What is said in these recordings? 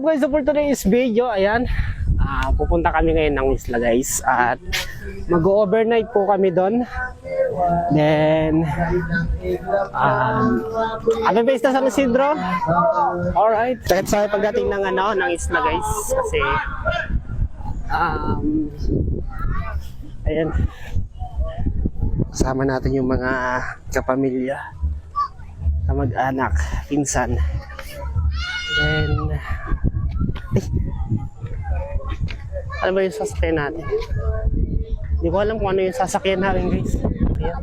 guys, so for today's video, ayan, pupunta kami ngayon ng isla guys at mag-overnight po kami doon. Then kami based na San Isidro. Alright, sakit sa pagdating ng ng isla guys kasi ayan, kasama natin yung mga kapamilya, kamag-anak, pinsan. Then ano ba yung sasakyan natin? Hindi ko alam kung ano yung sasakyan natin guys. Ayan.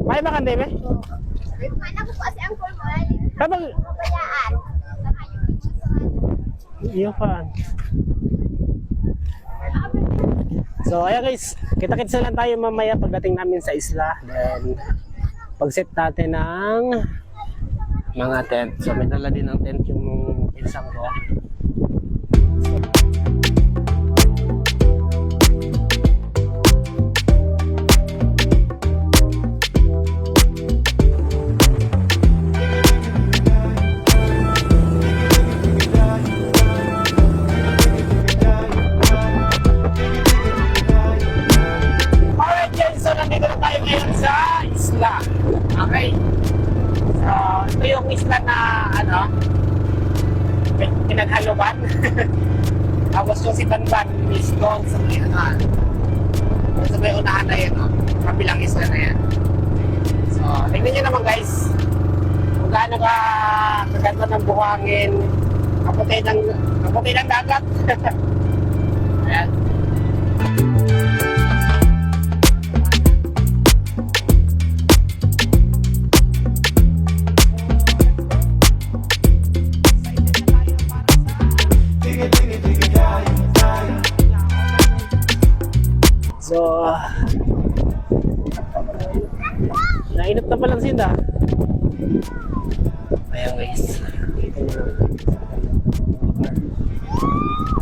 May ba kande ba? Mana ko kasi ang formal. Kapag Pabayaan. iyo pa. So ayan guys, kita-kits na lang tayo mamaya pagdating namin sa isla. Then pag-set natin ng mga tent. So may dala din ng tent yung pinsang ko. Alright guys, so nandito na tayo ngayon sa isla. Okay. So, ito yung isla na pinaghaluan. Tapos yung si Banban is doon sa may unahan na yan, kabilang isla na yan. So, tingnan nyo naman guys kung gaano kaganda ng buhangin, kaputi ng dagat. Ayan. So, nainip na palang sinda. Ayan guys.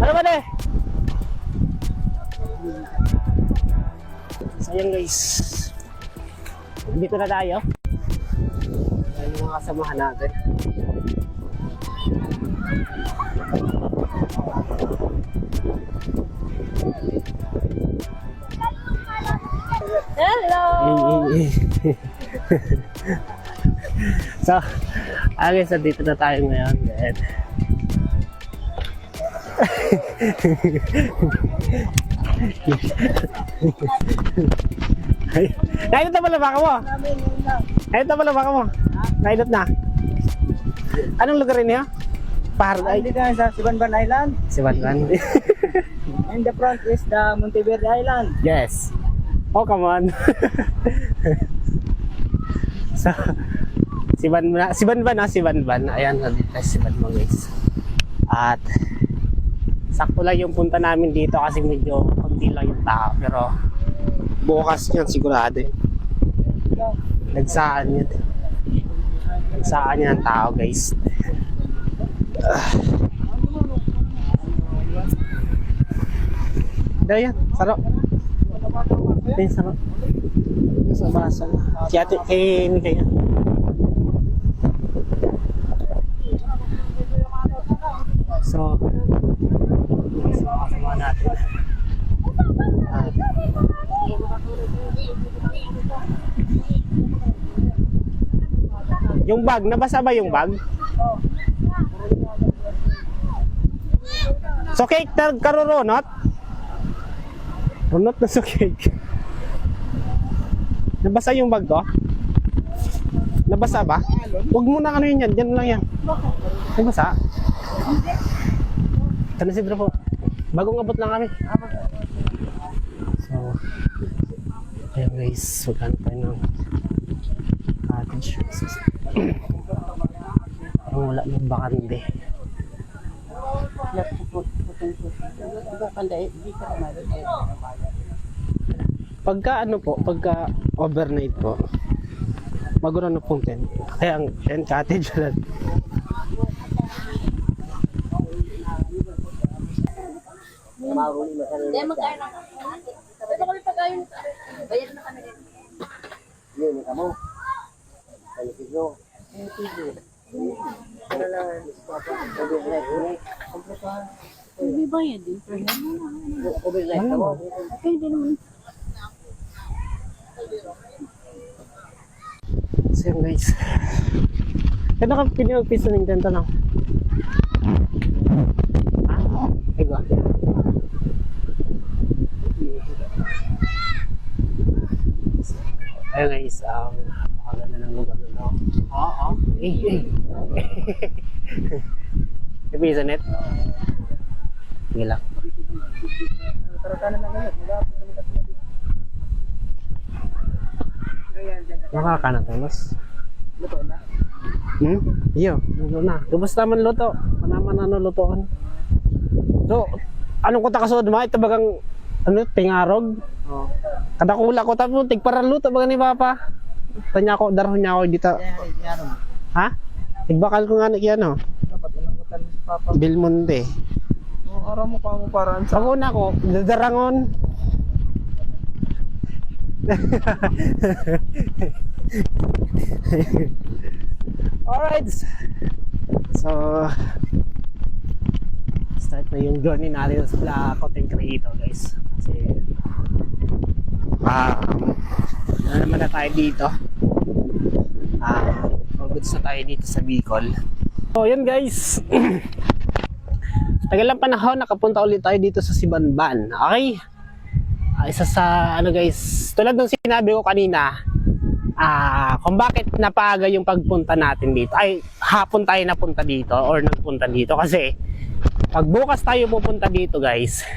Ano ba de? So, ayan guys. Dito na tayo. Ayan yung mga kasamahan natin. Hello. So, guys, dito na tayo ngayon. Nainot na pala baka mo? Nainot na pala baka mo? Nainot na? Anong lugar rin niya? Paradise? Dito sa Sibanban Island. Sibanban? In the front is the Monteverde Island. Yes. Oh, come on. So, Sibanban. Ayan, dito Sibanban guys. At sakto lang yung punta namin dito kasi medyo konti lang yung tao. Pero bukas yan sigurado eh. Nagsaan yun. Nagsaan yan ang tao guys. Dahil yan, sarap. Ayun, sarap. Sa basa. Si ate, ini kaya. So, sama natin. Yung bag, nabasa ba yung bag? So cake karurunot? Runot na so cake. Nabasa yung bag ko? Nabasa ba? Huwag mo na ano yun yan, dyan lang yan. Nabasa? San Isidro po. Bagong abot lang kami. So, ayan guys, magkano tayo ng cottage. Parang wala ng bakante. Pagka overnight po, maguro na pong tent. Kaya ang tent cottage lang. Hindi, magkano na. Ito kami pag-ayon. Bayad na kami rin. Yun, kamu. San Isidro. Hindi bayad din. Pwede naman. So yun guys. Kaya ka pinipisa ng ganito lang. Ha? Iba. Ayun guys, napakaganda ng lugar na no? Oo. Ipisa net? Sige lang. Nakaka na tulos. Luto na. Iyo, luto na. Gabas naman luto. Manaman ano lutoan. So, anong ko takasod mo? Ito bagang ano, tingarog. Oo. Kadakula ko tapos tigparan luto baga ni Papa. Tanya ko, darho niya ako dito. Yan. Ha? Tigbakal ko nga na yan oh. Dapat walang kutan si Papa. Bilmonte. Araw mo pa mo paraan sa... Ako na ko, dadarangon. Alright. So, start na yung journey natin sa content creator guys. Kasi, ano naman na tayo dito. Goods na tayo dito sa Bicol. So, yun guys. Tagal lang panahon, nakapunta ulit tayo dito sa Sibanban. Okay? Isa sa, ano guys, tulad ng sinabi ko kanina, kung bakit napaaga yung pagpunta natin dito. Ay, hapon tayo napunta dito or nagpunta dito. Kasi, pag bukas tayo pupunta dito guys,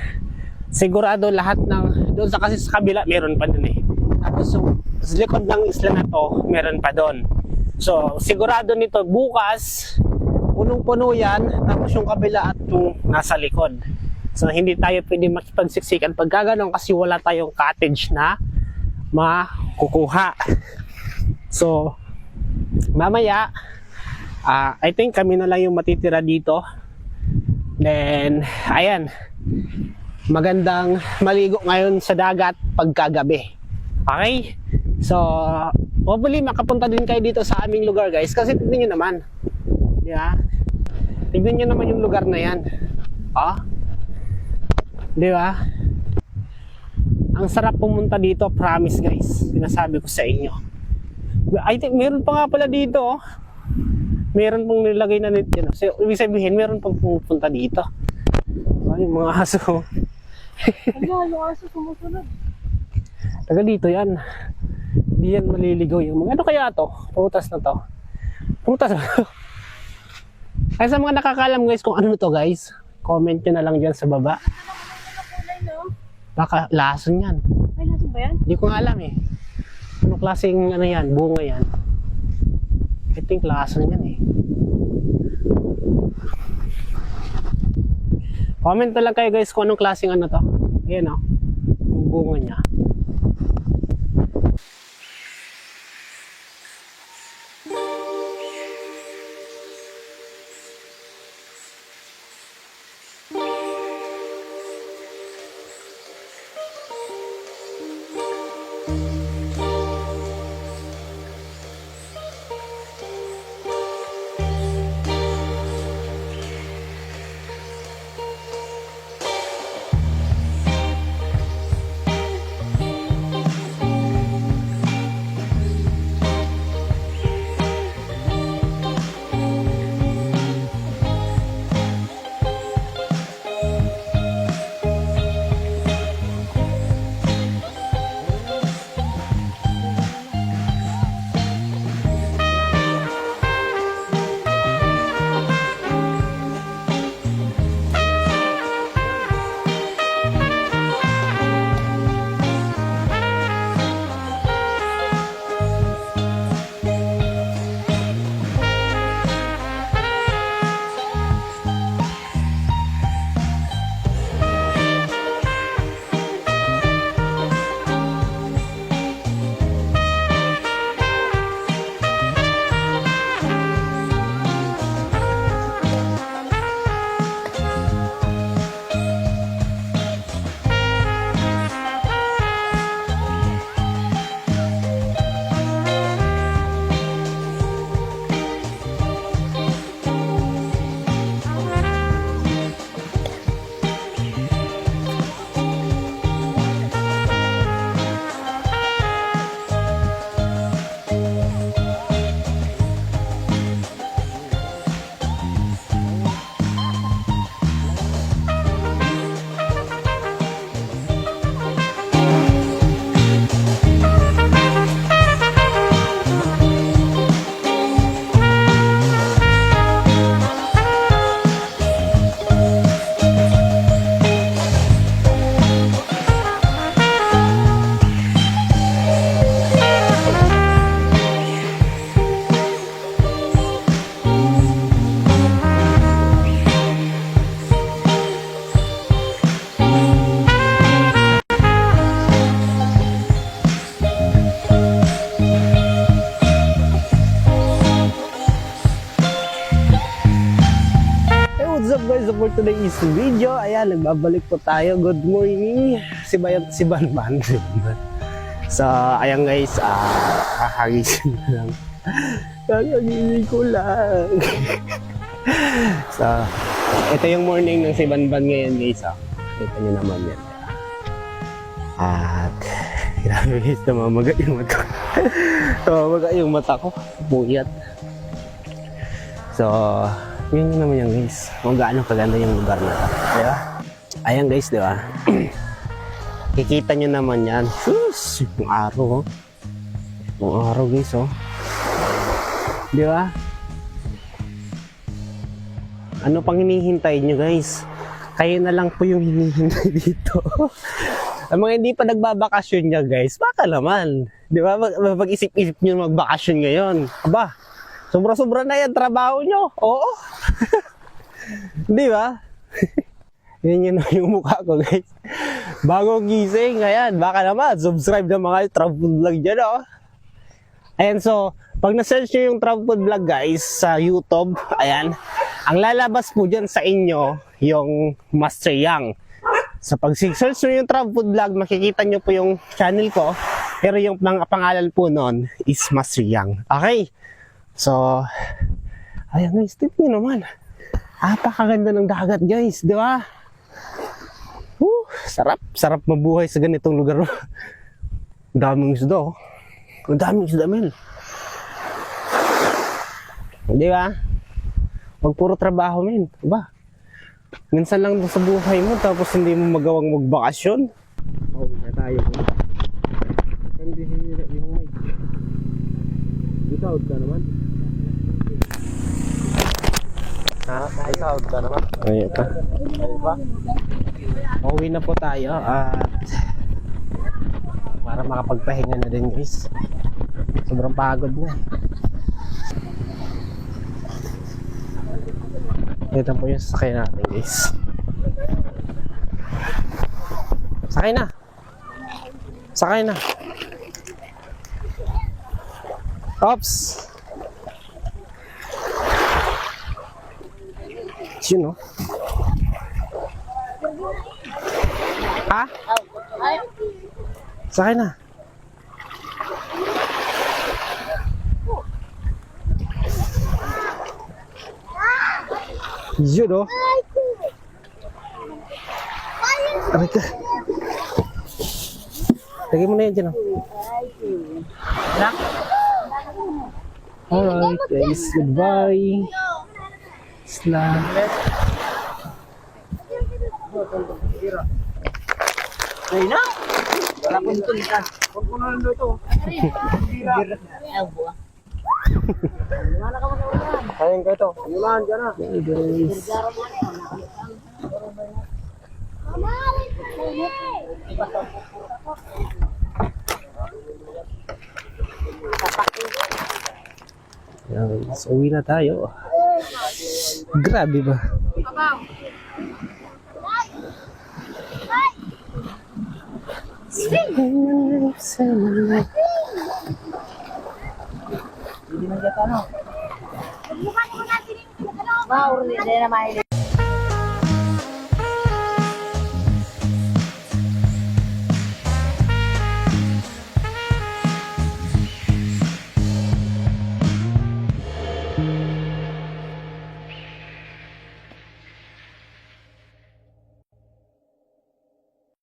sigurado lahat ng, doon sa kasi sa kabila, meron pa dun eh. Tapos yung sa likod ng isla na to, meron pa doon. So, sigurado nito, bukas, punong-puno yan, tapos yung kabila at yung nasa likod. So, hindi tayo pwede makipagsiksikan pag gaganon kasi wala tayong cottage na makukuha. So, mamaya, I think kami na lang yung matitira dito. Then, ayan, magandang maligo ngayon sa dagat pagkagabi. Okay? So, hopefully makapunta din kayo dito sa aming lugar guys kasi tignan nyo naman. Yeah. Tignan nyo naman yung lugar na yan. Di ba? Ang sarap pumunta dito, promise guys. Sinasabi ko sa inyo. I think meron pa nga pala dito. Meron pong nilagay na nito. So, ibig sabihin, meron pang pumunta dito. Ay, mga aso. Yung aso sumusunod. Taga dito yan. Hindi yan maliligaw yung mga. Ano kaya to? Prutas na to. Prutas na to. Kaya sa mga nakakalam guys kung ano to guys, comment nyo na lang dyan sa baba. Baka lason yan. Ay, lason ba yan? Hindi ko nga alam eh. Anong klaseng ano yan, bunga yan. I think lason yan eh. Comment na lang kayo guys kung anong klaseng ano to. Ayan o, yung bunga niya. for today's video. Ayan, nagbabalik po tayo. Good morning. Si Banban. So, ayan guys, kakagising ko lang. Kakagising ko lang. So, ito yung morning ng si Banban ngayon guys. Kita nyo naman yan. At, grabe guys, namamaga yung mata ko. Namamaga yung mata ko. Buyat. So, yun naman yan guys. Kung gaano kaganda yung lugar na ito. Diba? Ayan guys, diba? Kikita nyo naman yan. Sus! Yung araw, oh. Yung araw guys, oh. Diba? Ano pang hinihintay nyo guys? Kayo na lang po yung hinihintay dito. Ang mga hindi pa nagbabakasyon nyo guys, baka naman. Diba? Mag-isip-isip nyo magbakasyon ngayon. Aba, sobra-sobra na yan trabaho nyo. Oo. Diba? Yan yun yung mukha ko guys. Bagong gising, ayan, baka naman, subscribe na mga travel vlog dyan, oh. Ayan, so, pag na-search nyo yung travel vlog guys sa YouTube, ayan, ang lalabas po dyan sa inyo, yung Master Yang. So, pag search nyo yung travel vlog, makikita nyo po yung channel ko, pero yung pangalan po nun is Master Yang. Okay? So, ayan guys, tignan nyo naman. Apakaganda ng dagat guys, di ba? Sarap mabuhay sa ganitong lugar. Ang daming isda, oh. Ang daming isda, men. Di ba? Huwag puro trabaho, men. Diba? Minsan lang sa buhay mo, tapos hindi mo magawang magbakasyon. Oh, na tayo. Hindi hihira yung mic. Ikaw ka naman. Ikaw ka naman. Ay, ito. Diba? Pauwi na po tayo at para makapagpahinga na din guys. Sobrang pagod na. Ito po yung sakay natin guys. Sakay na. Sakay na. Oops. Yun, no? Ha? Sakay na. Yun, oh. Aray ka. Lagay mo na yan dyan, oh. Alright, guys. Goodbye. Slam. Ay na! Wala po dito nita. Huwag mo na nandito. Kain ka ito. Umulan ka na. Hey guys. Yan, so uwi na tayo. Grabe ba? Mauro, hindi na mahilig.